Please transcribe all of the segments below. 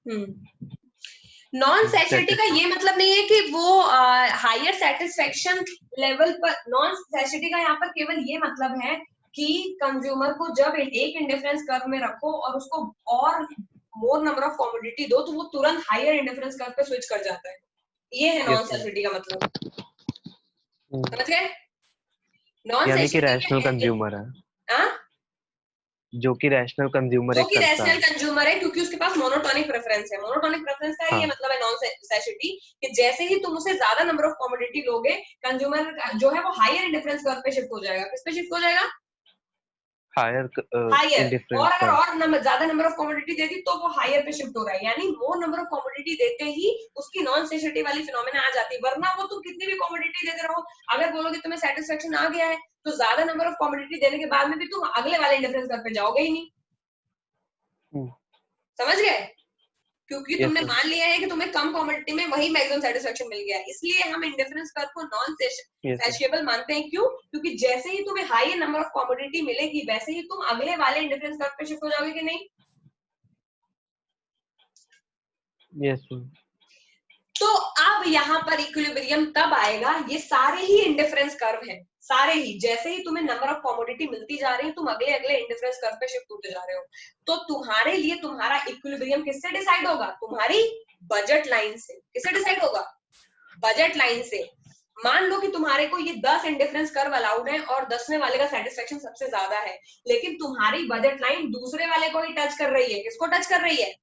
Non सैचुरिटी का ये मतलब नहीं है कि वो हायर सेटिस्फेक्शन लेवल पर, नॉन सैचुरिटी का यहाँ पर केवल ये मतलब है कि कंज्यूमर को जब एक इंडिफरेंस कर्व में रखो और उसको और मोर नंबर ऑफ कमोडिटी दो तो वो तुरंत हायर इंडिफरेंस कर्व पे स्विच कर जाता है। ये है नॉन सैचुरिटी का मतलब, समझ गए? नॉन यानी कि सैचुरिटी रैशनल कंज्यूमर है, जो कि रैशनल कंज्यूमर जो एक कि करता रैशनल है। कंज्यूमर है क्योंकि उसके पास मोनोटोनिक प्रेफरेंस है। मोनोटोनिक प्रेफरेंस का हाँ। ये मतलब है नॉन सैचुरिटी कि जैसे ही तुम उसे ज्यादा नंबर ऑफ कमोडिटी लोगे, कंज्यूमर जो है वो हायर इंडिफरेंस कर्व पे शिफ्ट हो जाएगा। किस पे शिफ्ट हो जाएगा? हायर। और इंडिफरेंस अगर का। और ज्यादा नंबर ऑफ कमोडिटी देती तो वो हायर पे शिफ्ट हो रहा है, यानी मोर नंबर ऑफ कमोडिटी देते ही उसकी नॉन सैचुरिटी वाली फिनोमेना आ जाती है। वरना वो तुम कितनी भी कमोडिटी देते रहो, अगर बोलोगे तुम्हें सेटिस्फेक्शन आ गया है तो ज्यादा नंबर ऑफ कमोडिटी देने के बाद में भी तुम अगले वाले इंडिफरेंस कर्व पे जाओगे ही नहीं। समझ गए? क्योंकि तुमने मान लिया है कि तुम्हें कम कमोडिटी में वही मैक्सिमम सेटिस्फेक्शन मिल गया है। इसलिए हम इंडिफरेंस कर्व को नॉन सैचुरेबल मानते हैं। क्यों? क्योंकि जैसे ही तुम्हें हाई नंबर ऑफ कमोडिटी मिलेगी वैसे ही तुम अगले वाले इंडिफरेंस कर्व पे शिफ्ट हो जाओगे कि नहीं? यस। तो अब यहाँ पर इक्विलिब्रियम तब आएगा, ये सारे ही इंडिफरेंस कर्व हैं, सारे ही। जैसे ही तुम्हें नंबर ऑफ कमोडिटी मिलती जा रही है तुम अगले अगले इंडिफरेंस कर्व पे शिफ्ट होते जा रहे हो। तो तुम्हारे लिए तुम्हारा इक्विलिब्रियम किससे डिसाइड होगा? तुम्हारी बजट लाइन से। किससे डिसाइड होगा? बजट लाइन से। मान लो कि तुम्हारे को ये 10 इंडिफरेंस कर्व अलाउड है और 10वें वाले का सेटिस्फेक्शन सबसे ज्यादा है, लेकिन तुम्हारी बजट लाइन दूसरे वाले को ही टच कर रही है। किसको टच कर रही है?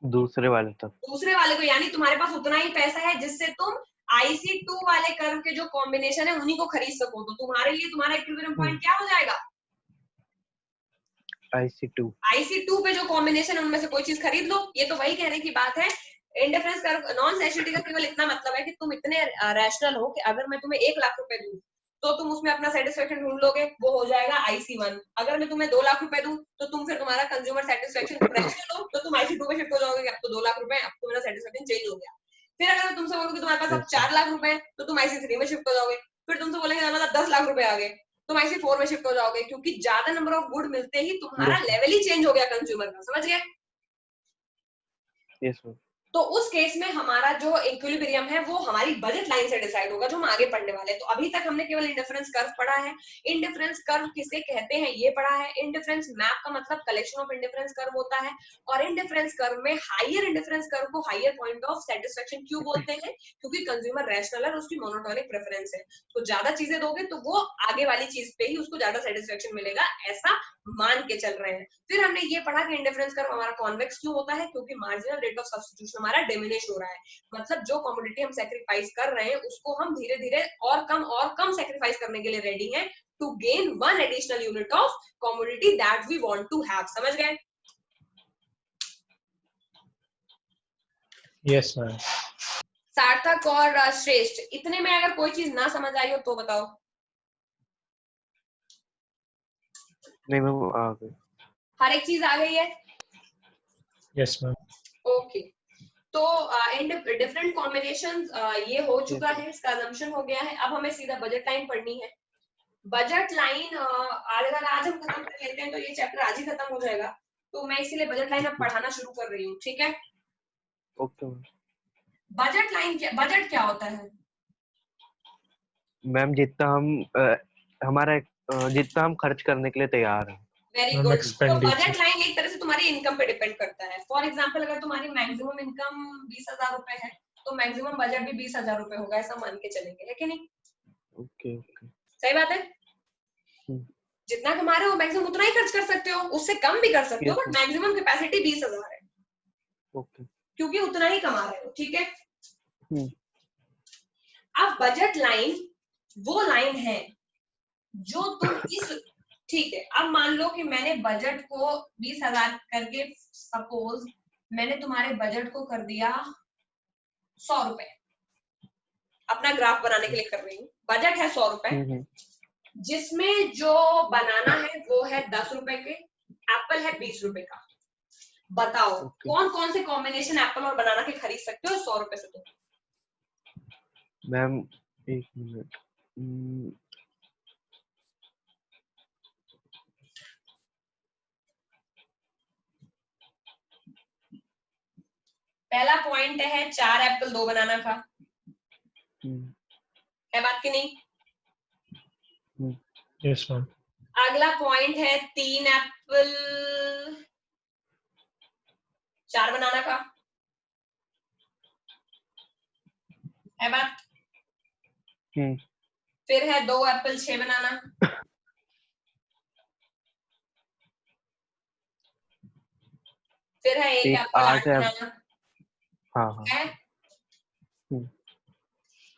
दूसरे वाले तक। दूसरे वाले को, यानी तुम्हारे पास उतना ही पैसा है जिससे तुम IC2 वाले कर्व के जो कॉम्बिनेशन है उन्हीं को खरीद सको। तो तुम्हारे लिए तुम्हारा इक्विलिब्रियम पॉइंट क्या हो जाएगा? IC2। IC2 पे जो कॉम्बिनेशन है उनमें से कोई चीज खरीद लो। ये तो वही कहने की बात है। इंडिफरेंस कर्व नॉन सैचुरिटी का केवल इतना मतलब है कि तुम इतने रैशनल हो कि अगर मैं तुम्हें 1 लाख रुपए दूं तो तुम उसमें अपना सेटिस्फेक्शन ढूंढ लोगे, वो हो जाएगा IC1। अगर मैं तुम्हें 2 लाख रुपए दूं तो तुम फिर तुम्हारा कंज्यूमर सेटिस्फेक्शन, तुम रैशनल हो तो तुम IC2 पे शिफ्ट हो जाओगे कि अब तो 2 लाख रुपए, अब तो मेरा सेटिस्फेक्शन चेंज हो गया। फिर अगर मैं तुमसे बोलूं कि तुम्हारे पास अब 4 लाख रुपए है तो तुम IC3 में शिफ्ट हो जाओगे। फिर तुमसे बोलेंगे हमारे पास 10 लाख रुपए आ गए, तुम IC4 में शिफ्ट हो जाओगे, क्योंकि ज्यादा नंबर ऑफ गुड मिलते ही तुम्हारा लेवल ही चेंज हो गया कंज्यूमर का। समझ गए? यस। तो उस केस में हमारा जो इक्विलिब्रियम है वो हमारी बजट लाइन से डिसाइड होगा, जो हम आगे पढ़ने वाले हैं। तो अभी तक हमने केवल इंडिफरेंस कर्व पढ़ा है। इंडिफरेंस कर्व किसे कहते हैं ये पढ़ा है। इंडिफरेंस मैप का मतलब कलेक्शन ऑफ इंडिफरेंस कर्व होता है। और इंडिफरेंस कर्व में हायर इंडिफरेंस कर्व को हायर पॉइंट ऑफ सेटिस्फेक्शन क्यों बोलते हैं? क्योंकि कंज्यूमर रैशनल है और उसकी मोनोटोनिक प्रेफरेंस है। तो ज्यादा चीजें दोगे तो वो आगे वाली चीज पे ही उसको ज्यादा सेटिस्फेक्शन मिलेगा, ऐसा मान के चल रहे हैं। फिर हमने ये पढ़ा कि इंडिफरेंस कर्व हमारा कॉन्वेक्स क्यों होता है? क्योंकि मार्जिनल रेट ऑफ सब्स्टिट्यूशन हमारा डिमिनिश हो रहा है। मतलब जो कमोडिटी हम सैक्रिफाइस कर रहे हैं उसको हम धीरे धीरे और कम सैक्रिफाइस करने के लिए रेडी हैं to gain one additional unit of commodity that we want to have. समझ गए? Yes ma'am. सार्थक और श्रेष्ठ, इतने में अगर कोई चीज ना समझ आई हो तो बताओ। नहीं मैम, आ गई। हर एक चीज आ गई है? Yes ma'am. ओके। तो डिफरेंट कॉम्बिनेशन ये हो चुका है, इसका assumption हो गया है। अब हमें सीधा बजट लाइन पढ़नी है। बजट लाइन अगर आज हम खत्म कर लेते हैं तो ये चैप्टर आज ही खत्म हो जाएगा। तो मैं इसीलिए बजट लाइन अब पढ़ाना शुरू कर रही हूँ, ठीक है? Okay ma'am. बजट लाइन क्या, बजट क्या होता है? मैम जितना हमारा जितना हम खर्च करने के लिए तैयार हैं। Very good. तो बजट लाइन एक तरह से तुम्हारी इनकम पे डिपेंड करता है। फॉर एग्जाम्पल अगर तुम्हारी मैक्सिमम इनकम 20,000 रुपए है तो मैक्सिमम बजट भी 20,000 रुपए होगा, ऐसा मान के चलेंगे, है कि नहीं? Okay okay. सही बात है। जितना कमा रहे हो मैक्सिमम उतना ही खर्च कर सकते हो, उससे कम भी कर सकते हो, बट मैक्सिमम कैपेसिटी 20,000 है। ओके। क्योंकि उतना ही कमा रहे हो, ठीक है? अब बजट लाइन वो लाइन है जो तुम इस, ठीक है, अब मान लो कि मैंने बजट को 20,000 करके, सपोज मैंने तुम्हारे बजट को कर दिया 100 रुपए। अपना ग्राफ बनाने के लिए कर रही हूँ। बजट है 100 रुपए, जिसमें जो बनाना है वो है 10 रुपए के, एप्पल है 20 रुपए का। बताओ कौन कौन से कॉम्बिनेशन एप्पल और बनाना के खरीद सकते हो 100 रुपए से तुम? मैम एक मिनट। पहला पॉइंट है 4 एप्पल 2 बनाना का, है बात की नहीं? Yes ma'am. अगला पॉइंट है 3 एप्पल 4 बनाना का, है बात? फिर है 2 एप्पल 6 बनाना, फिर है 1 एप्पल 8 बनाना, है?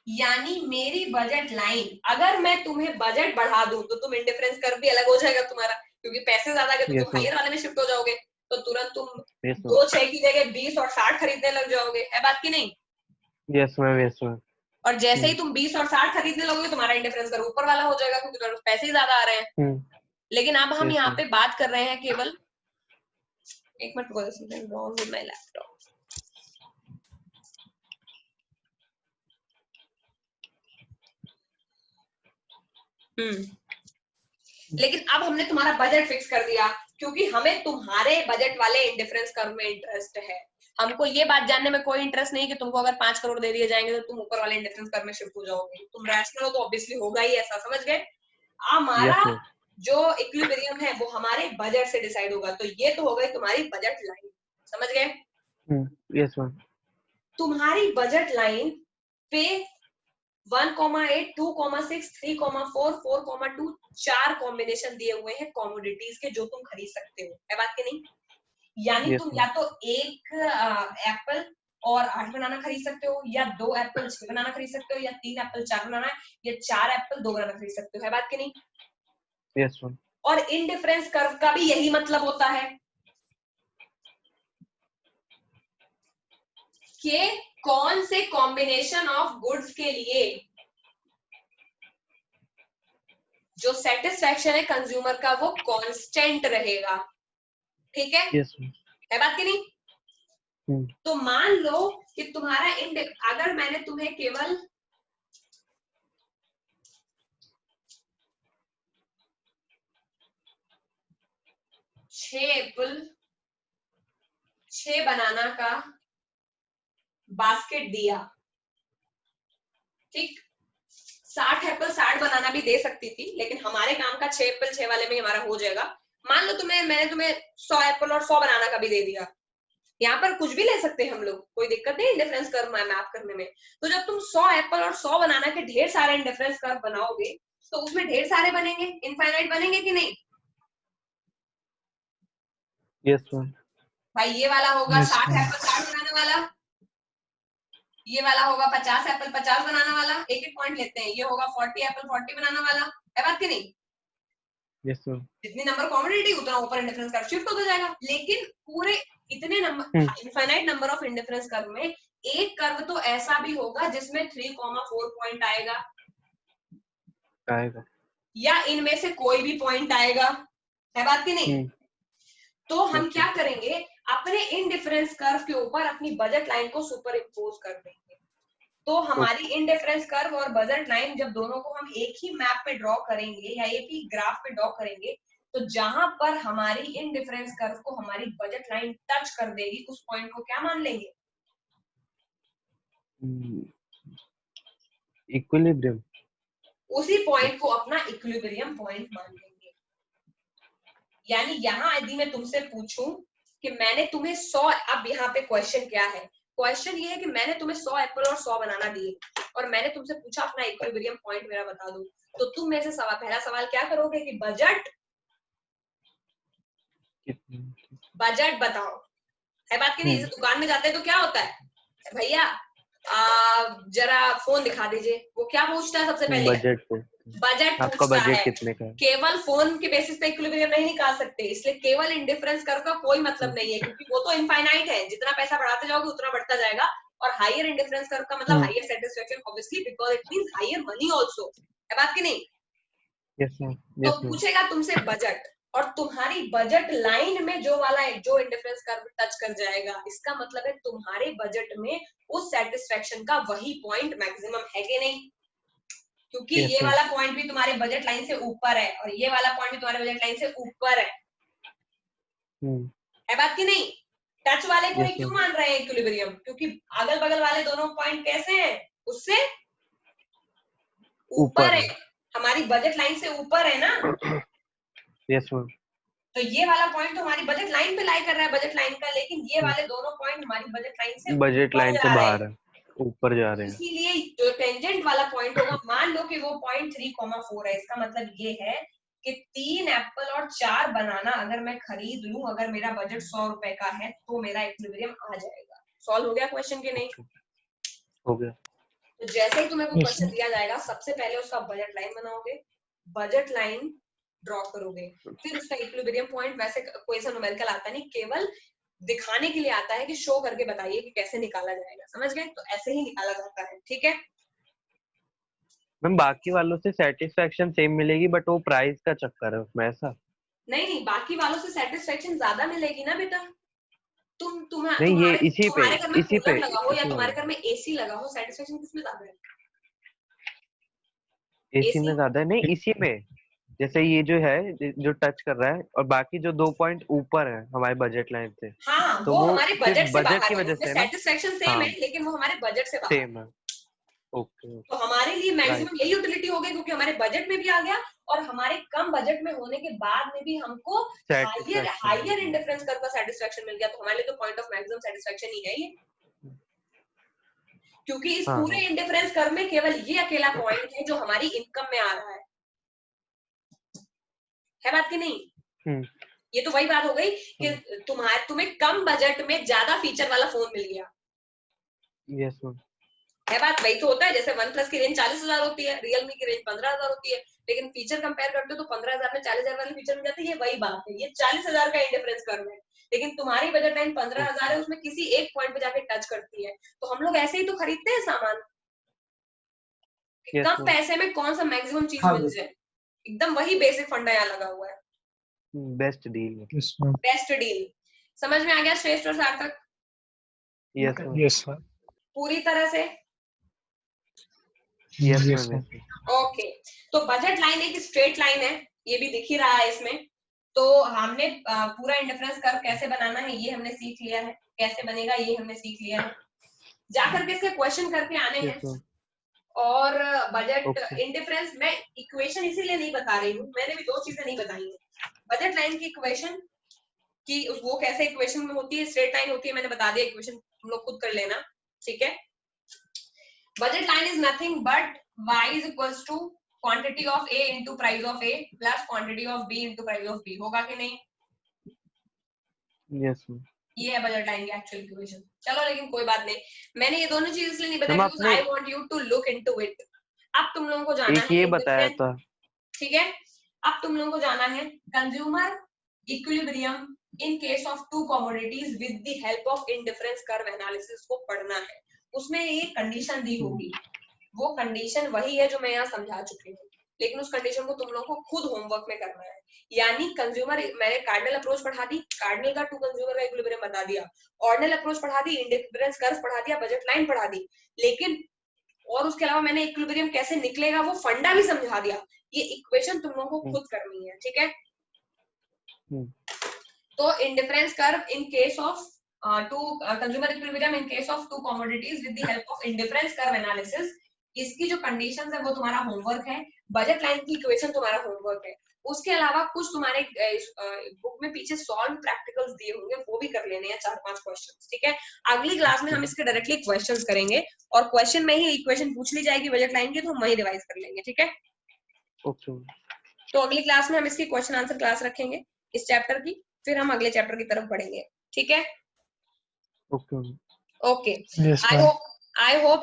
यानी मेरी बजट लाइन, अगर मैं तुम्हें बजट बढ़ा दूं तो तुम इंडिफरेंस कर्व भी अलग हो जाएगा तुम्हारा, क्योंकि पैसे ज्यादा गए तो तुम हायर वाले में शिफ्ट हो जाओगे, तो तुरंत तुम 2 6 की जगह 20 और 60 खरीदने लग जाओगे, है बात की नहीं? Yes ma'am, yes ma'am. और जैसे ही तुम 20 और 60 खरीदने लगोगे तुम्हारा इंडिफरेंस कर्व ऊपर वाला हो जाएगा, क्योंकि तुम्हारे पैसे ही ज्यादा आ रहे हैं। लेकिन अब हम यहाँ पे बात कर रहे हैं केवल, एक minute, wrong with my laptop. लेकिन अब हमने तुम्हारा बजट फिक्स कर दिया, क्योंकि हमें तुम्हारे बजट वाले इंडिफरेंस कर्व में इंटरेस्ट है। हमको ये बात जानने में कोई इंटरेस्ट नहीं कि तुमको अगर 5 करोड़ दे दिए जाएंगे तो तुम ऊपर वाले इंडिफरेंस कर्व में शिफ्ट हो जाओगे। तुम रैशनल हो तो ऑब्वियसली होगा ही ऐसा, समझ गए? हमारा जो इक्विलिब्रियम है वो हमारे बजट से डिसाइड होगा, तो ये तो हो गई तुम्हारी बजट लाइन, समझ गए? Yes ma'am. तुम्हारी बजट लाइन पे 1,8, 2,6, 3,4, 4,2 4 कॉम्बिनेशन दिए हुए हैं कॉमोडिटीज के जो तुम खरीद सकते हो, है बात की नहीं? यानी तुम या तो 1 एप्पल और 8 बनाना खरीद सकते हो, या 2 एप्पल 6 बनाना खरीद सकते हो, या 3 एप्पल 4 बनाना, या 4 एप्पल 2 बनाना खरीद सकते हो, है बात की नहीं? Yes ma'am. और इनडिफरेंस कर्व का भी यही मतलब होता है कि कौन से कॉम्बिनेशन ऑफ गुड्स के लिए जो सेटिस्फैक्शन है कंज्यूमर का वो कांस्टेंट रहेगा, ठीक है? यस है बात की नहीं? तो मान लो कि तुम्हारा अगर मैंने तुम्हें केवल एप्पल 6 बनाना का बास्केट दिया, ठीक? 60 एप्पल 60 बनाना भी दे सकती थी, लेकिन हमारे काम का 6 एप्पल 6 वाले में हमारा हो जाएगा। मान लो मैंने तुम्हें 100 एप्पल और 100 बनाना का भी दे दिया, यहाँ पर कुछ भी ले सकते हैं हम लोग, कोई दिक्कत नहीं इंडिफरेंस कर्व मैप करने में। तो जब तुम 100 एप्पल और 100 बनाना के ढेर सारे इंडिफरेंस कर्व बनाओगे तो उसमें ढेर सारे बनेंगे, इनफाइनाइट बनेंगे कि नहीं? Yes ma'am. भाई ये वाला होगा 60 एप्पल 60 बनाने वाला, ये वाला होगा 50 एप्पल 50 बनाने वाला, एक एक पॉइंट लेते हैं, ये होगा 40 एप्पल 40 बनाने वाला, है बात की नहीं? Yes ma'am. जितनी नंबर कॉमोडिटी उतना ऊपर इंडिफरेंस कर्व शिफ्ट होता जाएगा। लेकिन पूरे इतने number infinite number of indifference curve में एक कर्व तो ऐसा भी होगा जिसमें 3,4 पॉइंट आएगा, या इनमें से कोई भी पॉइंट आएगा, है बात की नहीं? तो हम क्या करेंगे, अपने इनडिफरेंस कर्व के ऊपर अपनी बजट लाइन को सुपर इम्पोज कर देंगे। तो हमारी इनडिफरेंस कर्व और बजट लाइन जब दोनों को हम एक ही मैप पे ड्रॉ करेंगे या एक ही ग्राफ पे ड्रॉ करेंगे, तो जहां पर हमारी इनडिफरेंस कर्व को हमारी बजट लाइन टच कर देगी उस पॉइंट को क्या मान लेंगे? इक्विलिब्रियम। उसी पॉइंट को अपना इक्विलिब्रियम पॉइंट मान लेंगे। यानी यहाँ यदि मैं तुमसे पूछूं कि मैंने तुम्हें 100, अब यहाँ पे क्वेश्चन क्या है? क्वेश्चन ये है कि मैंने तुम्हें 100 एप्पल और 100 बनाना दिए और मैंने तुमसे पूछा अपना इक्विलिब्रियम पॉइंट मेरा बता दो, तो तुम मेरे से पहला सवाल क्या करोगे कि बजट बताओ, है बात की नहीं? जैसे दुकान में जाते हैं तो क्या होता है, भैया जरा फोन दिखा दीजिए, वो क्या पूछता है सबसे पहले? बजट आपका पूछता बजट है। कितने का है? केवल फोन के बेसिस पे इक्विलिब्रियम नहीं निकाल सकते, इसलिए केवल इंडिफरेंस कर्व का कोई मतलब नहीं है, क्योंकि वो तो इनफाइनाइट है, जितना पैसा बढ़ाते जाओगे उतना बढ़ता जाएगा। और हायर इंडिफरेंस कर्व का मतलब higher satisfaction, obviously, because it means higher money also, है बात की नहीं? Yes ma'am. तो पूछेगा तुमसे बजट, और तुम्हारी बजट लाइन में जो इंडिफरेंस कर्व टच कर जाएगा, इसका मतलब है तुम्हारे बजट में उस सेटिस्फेक्शन का वही पॉइंट मैक्सिमम है कि नहीं? क्योंकि ये वाला पॉइंट भी तुम्हारे बजट लाइन से ऊपर है और ये वाला पॉइंट भी तुम्हारे बजट लाइन से ऊपर है बात की नहीं? टच वाले को ही Yes, क्यों ma'am. मान रहे हैं इक्विलिब्रियम? क्योंकि अगल बगल वाले दोनों पॉइंट कैसे हैं, उससे ऊपर ऊपर है, है. हमारी बजट लाइन से ऊपर है ना। Yes, ma'am. तो ये वाला पॉइंट तो हमारी बजट लाइन पे लाई कर रहा है, बजट लाइन का, लेकिन ये वाले दोनों पॉइंट हमारी बजट लाइन से बजट ऊपर लाइन से जा रहे बाहर हैं। है, ऊपर जा रहे हैं. इसीलिए जो टेंजेंट वाला पॉइंट होगा, मान लो कि वो पॉइंट 3,4 है, इसका मतलब ये है कि 3 एप्पल और 4 बनाना अगर मैं खरीद लूं, अगर मेरा बजट 100 रुपए का है, तो मेरा इक्विलिब्रियम आ जाएगा। सॉल्व हो गया क्वेश्चन के नहीं? हो गया. तो जैसे ही तुम्हें कोई Yes, क्वेश्चन sir. दिया जाएगा, सबसे पहले उसका बजट लाइन बनाओगे, बजट लाइन ड्रॉ करोगे, फिर उसका इक्विलिब्रियम पॉइंट, वैसे कोई सा न्यूमेरिकल आता नहीं, केवल दिखाने के लिए आता है कि शो करके बताइए कि कैसे निकाला जाएगा, समझ गए? तो ऐसे ही निकाला जाता है, ठीक है। मैम बाकी वालों से सेटिस्फेक्शन सेम मिलेगी, बट वो प्राइस का चक्कर है उसमें, ऐसा? नहीं, बाकी वालों से सेटिस्फेक्शन ज्यादा मिलेगी ना बेटा। नहीं, ये तुम्हारे इसी पे, तुम्हारे घर में इसी पे, कूलर लगा हो या इसी तुम्हारे वाला. घर में एसी लगा हो, सेटिस्फेक्शन किसमें ज्यादा है? एसी में एसी। ज्यादा है. नहीं, इसी में. जैसे ये जो है, जो टच कर रहा है, और बाकी जो 2 पॉइंट ऊपर है हमारे बजट लाइन से, हाँ, तो वो वो हमारे सिर्फ बजट से बजट बाहर की है, वजह उसमें से है ना. सेटिस्फेक्शन सेम हाँ, है, लेकिन वो हमारे बजट से बाहर है। सेम है. ओके. तो हमारे लिए राइट. मैक्सिमम यही यूटिलिटी हो गई, क्योंकि हमारे बजट में भी आ गया, और हमारे कम बजट में होने के बाद में भी हमको हायर सेटिस्फेक्शन. इंडिफरेंस कर्व का सेटिस्फेक्शन मिल गया। तो हमारे लिए तो पॉइंट ऑफ मैक्सिमम सेटिस्फेक्शन ही है ये, क्योंकि इस हाँ, पूरे हाँ. इंडिफरेंस कर्व में केवल ये अकेला पॉइंट है जो हमारी इनकम में आ रहा है बात की नहीं? हम्म. ये तो वही बात हो गई कि तुम्हें कम बजट में ज्यादा फीचर वाला फोन मिल गया, यस मैम. है बात? वही तो होता है। जैसे OnePlus की रेंज 40,000 होती है, Realme की रेंज 15,000 होती है, लेकिन फीचर कंपेयर करते हो तो 15,000 में 40,000 वाले फीचर मिल जाते हैं। ये वही बात है, ये 40,000 का इंडिफरेंस कर्व है, लेकिन तुम्हारी बजट लाइन 15,000 है, उसमें किसी एक पॉइंट पे जाके टच करती है। तो हम लोग ऐसे ही तो खरीदते हैं सामान, यस कम मैम. पैसे में कौन सा मैक्सिमम चीज हाँ मिल जाए। एकदम वही बेसिक फंडा यहाँ लगा हुआ है, best deal. yes, ma'am. Best deal. समझ में आ गया श्रेष्ठ और सार्थक? Yes ma'am. Yes, sir. पूरी तरह से? Yes Yes, ma'am. ma'am. Okay. तो बजट लाइन एक स्ट्रेट लाइन है, ये भी दिख ही रहा है इसमें। तो हमने पूरा इंडिफरेंस कर्व कैसे बनाना है ये हमने सीख लिया है, कैसे बनेगा ये हमने सीख लिया है। जाकर के इसके क्वेश्चन करके आने हैं। Yes ma'am. और बजट ओके. इंडिफरेंस, मैं इक्वेशन इसीलिए नहीं बता रही हूँ, मैंने भी 2 चीजें नहीं बताई है। बजट लाइन की इक्वेशन कि वो कैसे इक्वेशन में होती है, स्ट्रेट लाइन होती है, मैंने बता दिया, इक्वेशन तुम लोग खुद कर लेना, ठीक है। Budget line is nothing but y is equals to quantity of a into price of a plus quantity of b into price of b। होगा कि नहीं? Yes ma'am. ये है बजट लाइन की एक्चुअल इक्वेशन। चलो, लेकिन कोई बात नहीं, मैंने ये दोनों चीज इसलिए नहीं बताई मैम बिकॉज़ आपने I want you to look into it. अब तुम लोगों को जाना एक है ये बताया इंडिफरेंस, था. ठीक है। अब तुम लोगों को जाना है consumer equilibrium in case of 2 commodities with the help of indifference curve analysis को पढ़ना है। उसमें एक कंडीशन दी होगी, वो कंडीशन वही है जो मैं यहाँ समझा चुकी हूँ, लेकिन उस कंडीशन को तुम लोगों को खुद होमवर्क में करना है। यानी कंज्यूमर, मैंने कार्डिनल अप्रोच पढ़ा दी, कार्डिनल का टू कंज्यूमर का इक्विलिब्रियम बता दिया, ऑर्डिनल अप्रोच पढ़ा दी, इंडिफरेंस कर्व पढ़ा दिया, बजट लाइन पढ़ा दी, लेकिन और उसके अलावा मैंने इक्विलिब्रियम कैसे निकलेगा वो फंडा भी समझा दिया। ये इक्वेशन तुम लोगों को खुद करनी है, ठीक है। तो indifference curve in case of two consumer equilibrium in case of 2 commodities with the help of indifference curve analysis, इसकी जो कंडीशंस है वो तुम्हारा होमवर्क है। बजट लाइन की इक्वेशन तुम्हारा होमवर्क है। उसके अलावा कुछ तुम्हारे बुक में पीछे सॉल्व प्रैक्टिकल्स दिए होंगे, वो भी कर लेने हैं 4-5 क्वेश्चंस, ठीक है। अगली क्लास में हम इसके डायरेक्टली क्वेश्चंस करेंगे, और क्वेश्चन में ही इक्वेशन पूछ ली जाएगी बजट लाइन की, तो हम वही रिवाइज कर लेंगे, ठीक है। ओके. तो अगली क्लास में हम इसकी क्वेश्चन आंसर क्लास रखेंगे इस चैप्टर की, फिर हम अगले चैप्टर की तरफ बढ़ेंगे, ठीक है। ओके. ओके, Yes, आई ma'am. होप